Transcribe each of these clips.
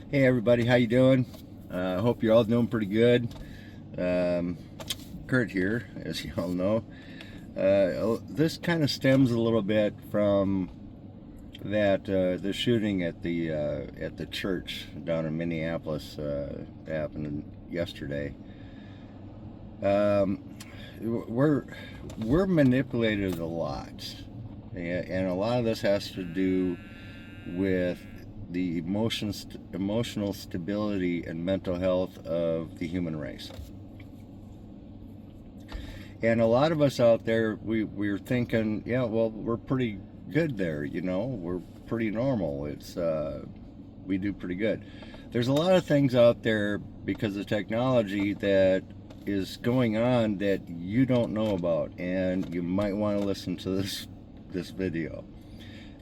Hey everybody, how you doing? Hope you're all doing pretty good. Um, Kurt here, as you all know. This kind of stems a little bit from that the shooting at the church down in Minneapolis that happened yesterday. Um, we're we're manipulated a lot, and a lot of this has to do with the emotional stability and mental health of the human race. And a lot of us out there, we're thinking, yeah, well, we're pretty good there, we're pretty normal. We do pretty good. There's a lot of things out there because of technology that is going on that you don't know about, and you might want to listen to this video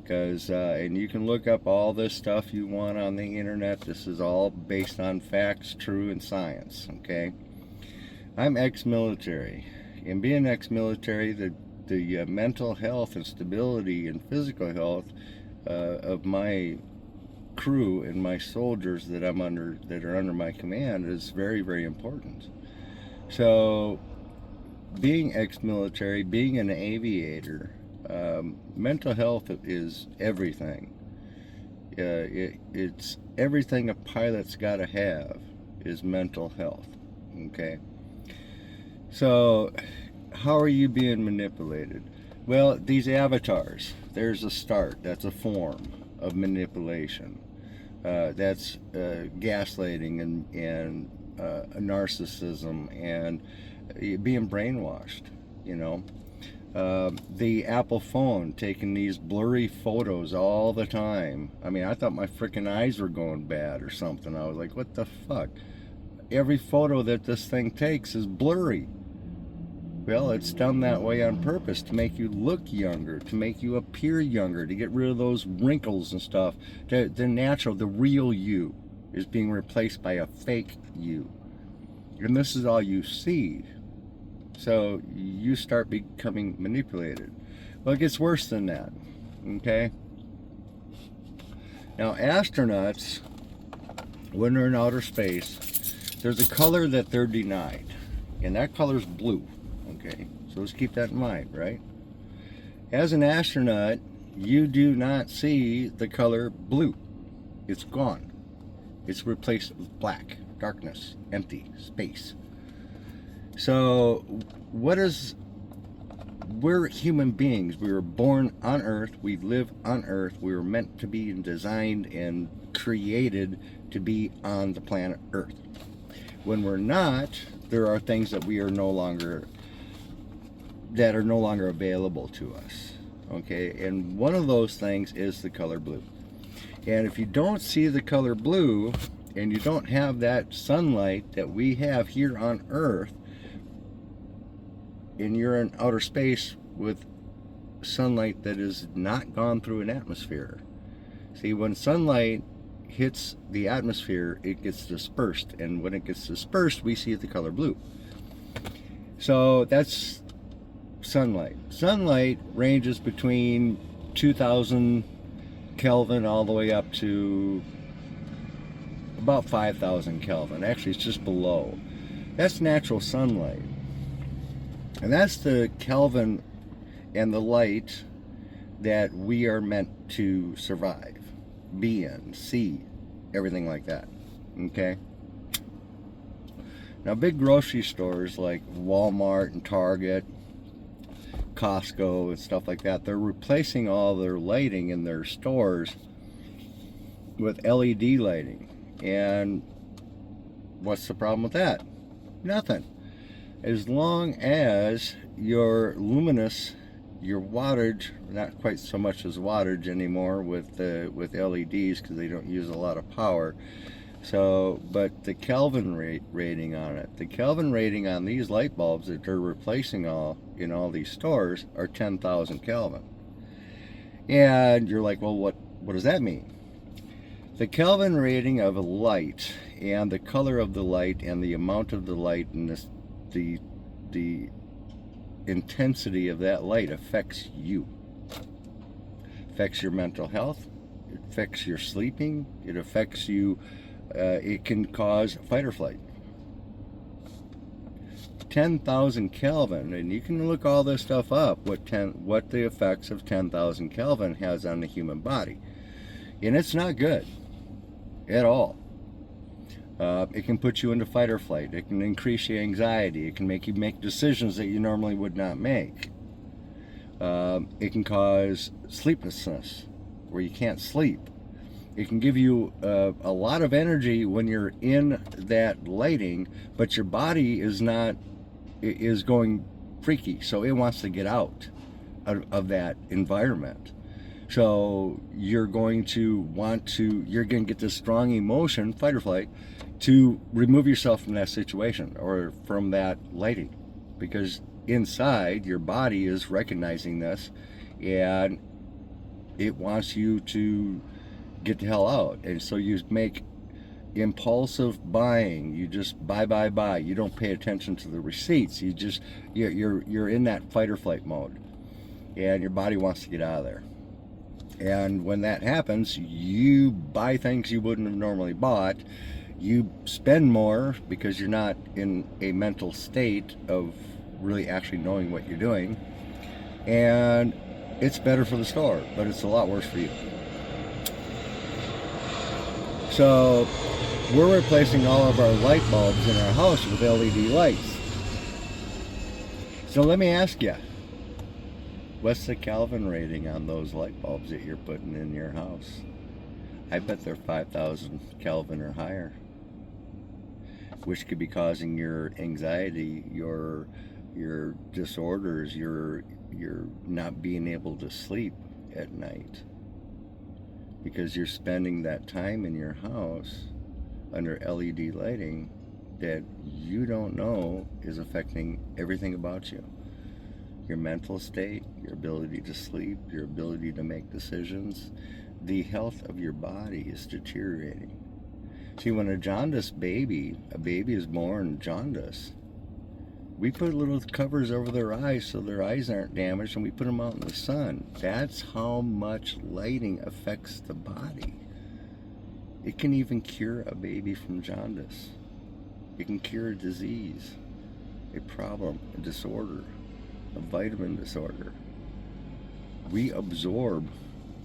because and you can look up all this stuff you want on the internet. This is all based on facts, true, and science. Okay, I'm ex-military, and being ex-military, the mental health and stability and physical health of my crew and my soldiers that are under my command is very, very important. So being ex-military, being an aviator, mental health is everything. It's everything a pilot's got to have is mental health. Okay, so how are you being manipulated? Well, these avatars. There's a start. That's a form of manipulation. That's gaslighting and narcissism and being brainwashed. You know, the Apple phone taking these blurry photos all the time. I mean, I thought my freaking eyes were going bad or something. I was like, what the fuck? Every photo that this thing takes is blurry. Well, it's done that way on purpose to make you look younger, to make you appear younger, to get rid of those wrinkles and stuff. The natural, the real you is being replaced by a fake you. And this is all you see. So you start becoming manipulated. Well, it gets worse than that. Okay? Now, astronauts, when they're in outer space, there's a color that they're denied, and that color is blue. Okay, so let's keep that in mind, right? As an astronaut, you do not see the color blue. It's gone. It's replaced with black, darkness, empty, space. So, we're human beings. We were born on Earth. We live on Earth. We were meant to be designed and created to be on the planet Earth. When we're not, there are things that are no longer available to us. Okay, and one of those things is the color blue. And if you don't see the color blue and you don't have that sunlight that we have here on Earth, and you're in outer space with sunlight that is not gone through an atmosphere. See, when sunlight hits the atmosphere, it gets dispersed, and when it gets dispersed, we see the color blue. So that's sunlight. Sunlight ranges between 2000 Kelvin all the way up to about 5000 Kelvin. Actually, it's just below. That's natural sunlight. And that's the Kelvin and the light that we are meant to survive, be in, see, everything like that. Okay? Now, big grocery stores like Walmart and Target, Costco and stuff like that, they're replacing all their lighting in their stores with LED lighting. And what's the problem with that? Nothing. As long as your luminous, your wattage, not quite so much as wattage anymore with LEDs because they don't use a lot of power. So, but the Kelvin rating on it, the Kelvin rating on these light bulbs that they're replacing all in all these stores are 10,000 Kelvin. And you're like, well, what does that mean? The Kelvin rating of a light and the color of the light and the amount of the light and the intensity of that light affects you. Affects your mental health. It affects your sleeping. It affects you it can cause fight or flight. 10,000 Kelvin, and you can look all this stuff up, what the effects of 10,000 Kelvin has on the human body. And it's not good at all. It can put you into fight or flight. It can increase your anxiety. It can make you make decisions that you normally would not make. It can cause sleeplessness, where you can't sleep. It can give you a lot of energy when you're in that lighting, but your body is going freaky, so it wants to get out of that environment. So you're going to get this strong emotion, fight or flight, to remove yourself from that situation or from that lighting, because inside your body is recognizing this, and it wants you to get the hell out. And so you make impulsive buying. You just buy. You don't pay attention to the receipts. You're in that fight or flight mode, and your body wants to get out of there. And when that happens, you buy things you wouldn't have normally bought. You spend more because you're not in a mental state of really actually knowing what you're doing. And it's better for the store, but it's a lot worse for you. So we're replacing all of our light bulbs in our house with LED lights. So let me ask you, what's the Kelvin rating on those light bulbs that you're putting in your house? I bet they're 5,000 Kelvin or higher, which could be causing your anxiety, your disorders, your not being able to sleep at night, because you're spending that time in your house under LED lighting that you don't know is affecting everything about you. Your mental state, your ability to sleep, your ability to make decisions. The health of your body is deteriorating. See, when a baby is born jaundiced, we put little covers over their eyes so their eyes aren't damaged, and we put them out in the sun. That's how much lighting affects the body. It can even cure a baby from jaundice. It can cure a disease, a problem, a disorder, a vitamin disorder. We absorb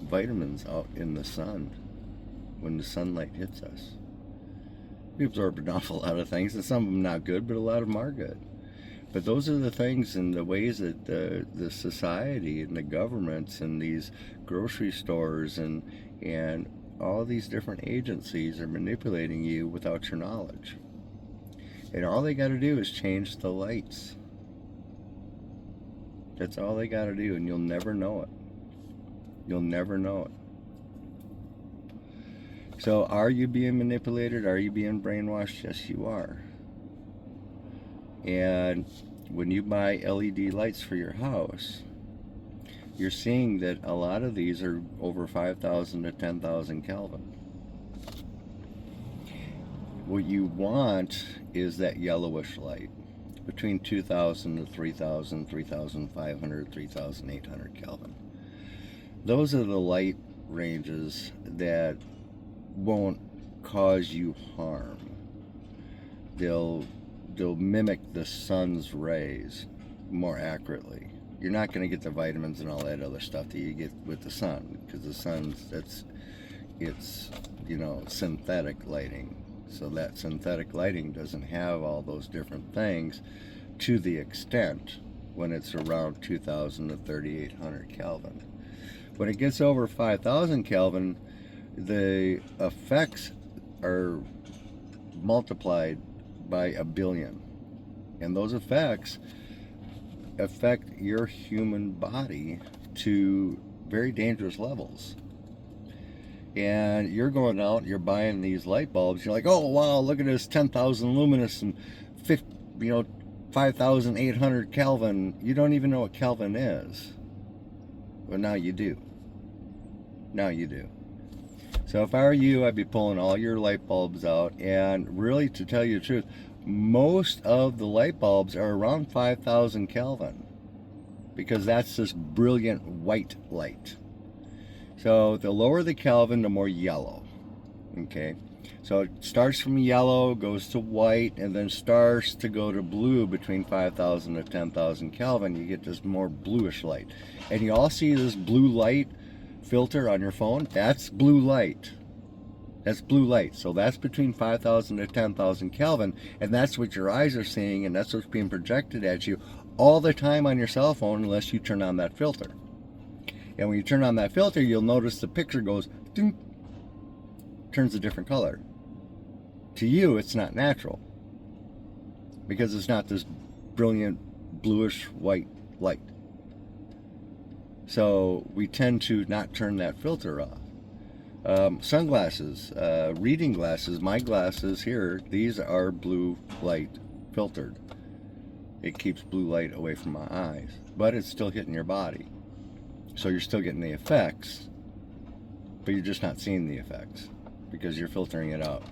vitamins out in the sun when the sunlight hits us. We absorb an awful lot of things, and some of them not good, but a lot of them are good. But those are the things and the ways that the society and the governments and these grocery stores and all these different agencies are manipulating you without your knowledge. And all they got to do is change the lights. That's all they got to do, and you'll never know it. You'll never know it. So are you being manipulated? Are you being brainwashed? Yes, you are. And when you buy LED lights for your house, you're seeing that a lot of these are over 5,000 to 10,000 Kelvin. What you want is that yellowish light between 2,000 to 3,000, 3,500, 3,800 Kelvin. Those are the light ranges that won't cause you harm. They'll mimic the sun's rays more accurately. You're not going to get the vitamins and all that other stuff that you get with the sun, because the sun's it's synthetic lighting. So that synthetic lighting doesn't have all those different things to the extent when it's around 2,000 to 3,800 Kelvin. When it gets over 5,000 Kelvin, the effects are multiplied by 1 billion. And those effects affect your human body to very dangerous levels. And you're going out, you're buying these light bulbs, you're like, oh wow, look at this 10,000 luminous and 5,800 Kelvin. You don't even know what Kelvin is. Well, now you do. Now you do. So if I were you, I'd be pulling all your light bulbs out, and really, to tell you the truth, most of the light bulbs are around 5,000 Kelvin, because that's this brilliant white light. So the lower the Kelvin, the more yellow. Okay, so it starts from yellow, goes to white, and then starts to go to blue between 5,000 to 10,000 Kelvin. You get this more bluish light. And you all see this blue light filter on your phone? That's blue light. That's blue light. So that's between 5,000 to 10,000 Kelvin, and that's what your eyes are seeing, and that's what's being projected at you all the time on your cell phone unless you turn on that filter. And when you turn on that filter, you'll notice the picture goes, ding, turns a different color. To you, it's not natural because it's not this brilliant bluish white light. So we tend to not turn that filter off. Sunglasses, reading glasses, my glasses here, these are blue light filtered. It keeps blue light away from my eyes, but it's still hitting your body. So you're still getting the effects, but you're just not seeing the effects because you're filtering it out.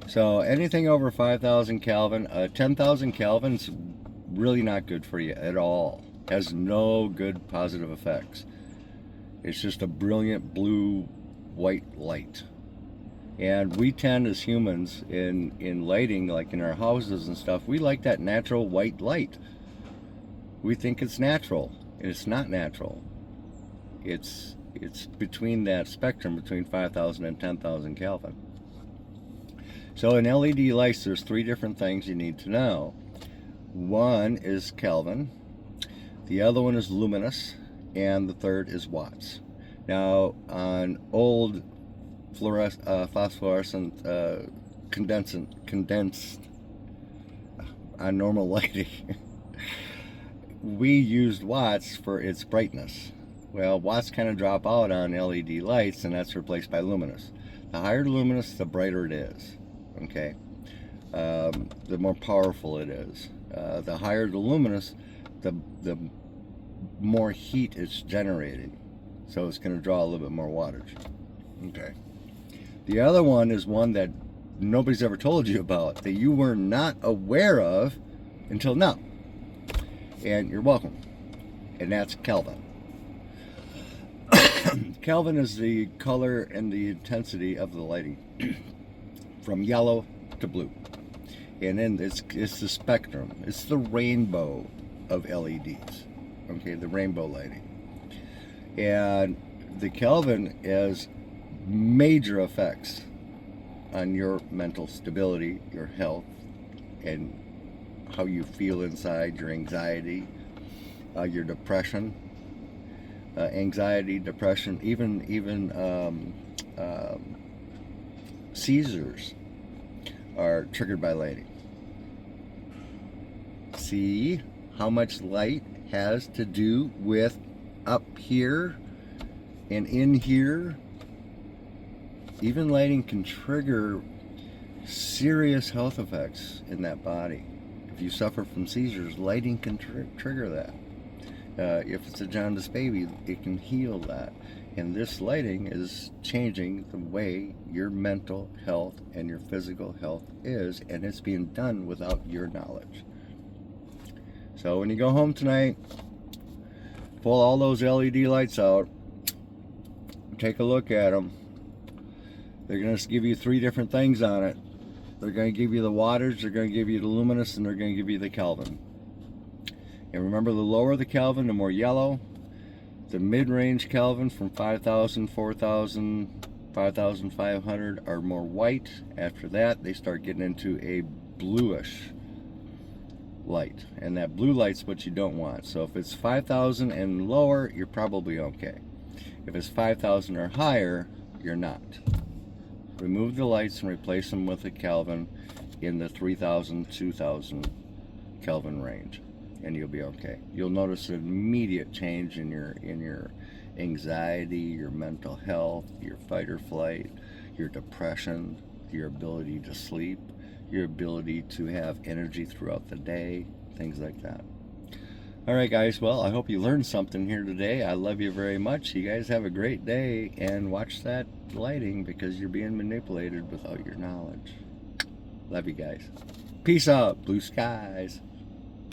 So anything over 5,000 Kelvin, 10,000 Kelvin's really not good for you at all. Has no good positive effects. It's just a brilliant blue white light. And we tend as humans in lighting, like in our houses and stuff, we like that natural white light. We think it's natural, and it's not natural. It's between that spectrum between 5,000 and 10,000 Kelvin. So in LED lights, there's three different things you need to know. One is Kelvin, the other one is luminous, and the third is watts. Now on old phosphorescent condensed on normal lighting, we used watts for its brightness. Well, watts kind of drop out on LED lights, and that's replaced by luminous. The higher the luminous, the brighter it is. Okay, the more powerful it is. The higher the luminous, the more heat it's generating. So it's going to draw a little bit more wattage. Okay. The other one is one that nobody's ever told you about, that you were not aware of until now. And you're welcome. And that's Kelvin. Kelvin is the color and the intensity of the lighting from yellow to blue. And then it's the spectrum. It's the rainbow of LEDs. Okay, the rainbow lighting. And the Kelvin has major effects on your mental stability, your health, and how you feel inside, your anxiety, your depression, anxiety, depression, even seizures are triggered by lighting. See how much light has to do with up here and in here. Even lighting can trigger serious health effects in that body. If you suffer from seizures, lighting can trigger that. If it's a jaundice baby, it can heal that. And this lighting is changing the way your mental health and your physical health is, and it's being done without your knowledge. So when you go home tonight, pull all those LED lights out, take a look at them. They're going to give you three different things on it. They're going to give you the wattage, they're going to give you the luminous, and they're going to give you the Kelvin. And remember, the lower the Kelvin, the more yellow. The mid-range Kelvin from 5,000, 4,000, 5,500 are more white. After that, they start getting into a bluish light. And that blue light's what you don't want. So if it's 5,000 and lower, you're probably okay. If it's 5,000 or higher, you're not. Remove the lights and replace them with a Kelvin in the 3,000, 2,000 Kelvin range, and you'll be okay. You'll notice an immediate change in your anxiety, your mental health, your fight or flight, your depression, your ability to sleep, your ability to have energy throughout the day, things like that. All right, guys. Well, I hope you learned something here today. I love you very much. You guys have a great day, and watch that lighting because you're being manipulated without your knowledge. Love you guys. Peace out. Blue skies.